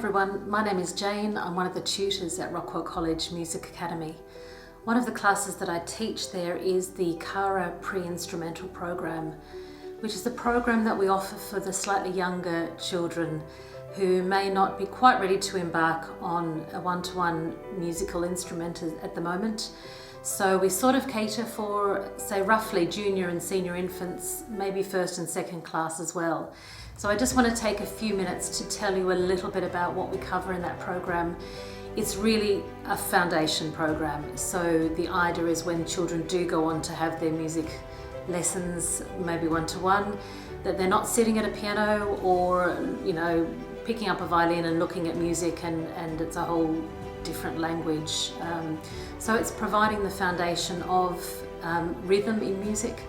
everyone, my name is Jayne. I'm one of the tutors at Rockwell Music Academy. One of the classes that I teach there is the Kara pre-instrumental program, which is a program that we offer for the slightly younger children who may not be quite ready to embark on a one-to-one musical instrument at the moment. So we sort of cater for, say, roughly junior and senior infants, maybe first and second class as well. So I just want to take a few minutes to tell you a little bit about what we cover in that program. It's really a foundation program. So the idea is when children do go on to have their music lessons, maybe one-to-one, that they're not sitting at a piano or, picking up a violin and looking at music and it's a whole different language. So it's providing the foundation of rhythm in music.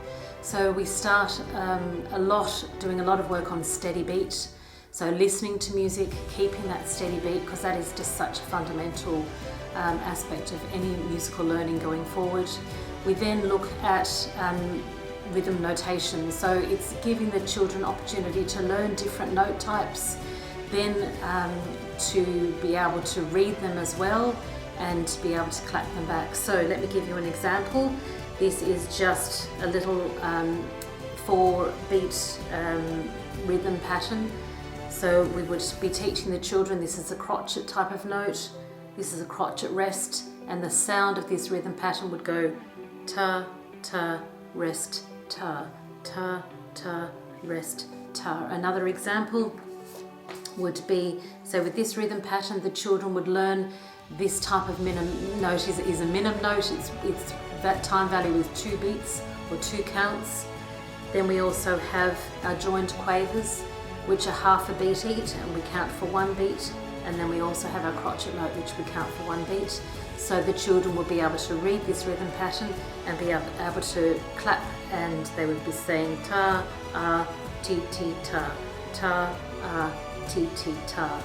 So we start doing a lot of work on steady beat. So listening to music, keeping that steady beat, because that is just such a fundamental aspect of any musical learning going forward. We then look at rhythm notation. So it's giving the children opportunity to learn different note types, then to be able to read them as well and to be able to clap them back. So let me give you an example. This is just a little 4-beat rhythm pattern. So we would be teaching the children, this is a crotchet type of note, this is a crotchet rest, and the sound of this rhythm pattern would go ta, ta, rest, ta, ta, ta, rest, ta. Another example would be, so with this rhythm pattern, the children would learn this type of minim note is a minim note. It's that time value with 2 beats or 2 counts. Then we also have our joined quavers, which are half a beat each, and we count for 1 beat. And then we also have our crotchet note, which we count for 1 beat. So the children will be able to read this rhythm pattern and be able to clap, and they would be saying ta, ah, ti, ti, ta, ta, ah, ti, ti, ta.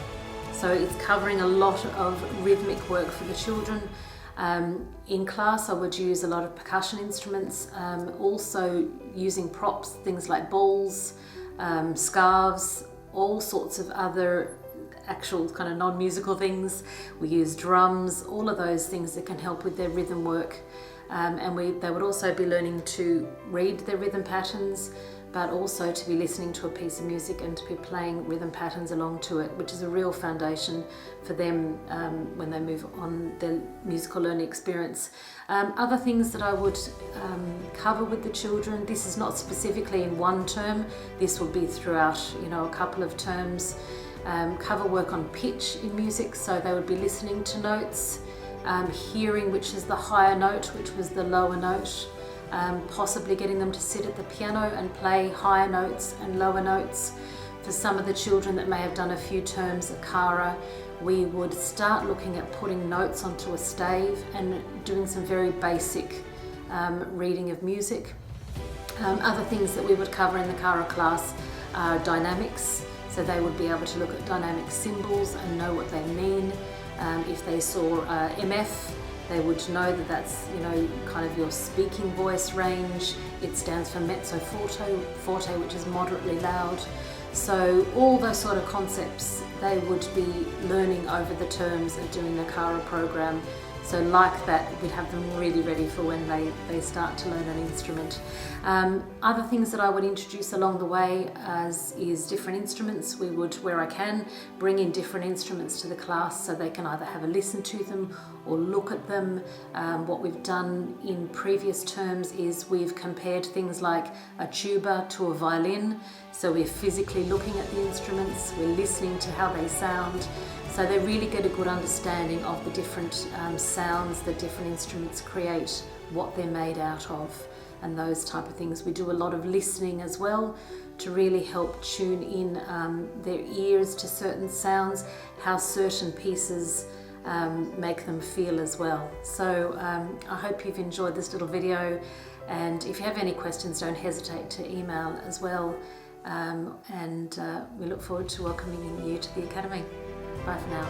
So it's covering a lot of rhythmic work for the children. In class I would use a lot of percussion instruments, also using props, things like balls, scarves, all sorts of other actual kind of non-musical things. We use drums, all of those things that can help with their rhythm work. They would also be learning to read their rhythm patterns, but also to be listening to a piece of music and to be playing rhythm patterns along to it, which is a real foundation for them when they move on their musical learning experience. Other things that I would cover with the children, this is not specifically in one term, this will be throughout a couple of terms. Cover work on pitch in music, so they would be listening to notes, hearing which is the higher note, which was the lower note, possibly getting them to sit at the piano and play higher notes and lower notes. For some of the children that may have done a few terms at Kara, we would start looking at putting notes onto a stave and doing some very basic reading of music. Other things that we would cover in the Kara class are dynamics, so they would be able to look at dynamic symbols and know what they mean. If they saw MF, they would know that that's kind of your speaking voice range. It stands for mezzo forte, which is moderately loud. So all those sort of concepts they would be learning over the terms of doing the Kara program. So like that, we'd have them really ready for when they start to learn an instrument. Other things that I would introduce along the way is different instruments. We would, where I can, bring in different instruments to the class so they can either have a listen to them or look at them. What we've done in previous terms is we've compared things like a tuba to a violin. So we're physically looking at the instruments, we're listening to how they sound. So they really get a good understanding of the different sounds that different instruments create, what they're made out of, and those type of things. We do a lot of listening as well to really help tune in their ears to certain sounds, how certain pieces make them feel as well. So I hope you've enjoyed this little video, and if you have any questions, don't hesitate to email as well. We look forward to welcoming you to the Academy. Bye for now.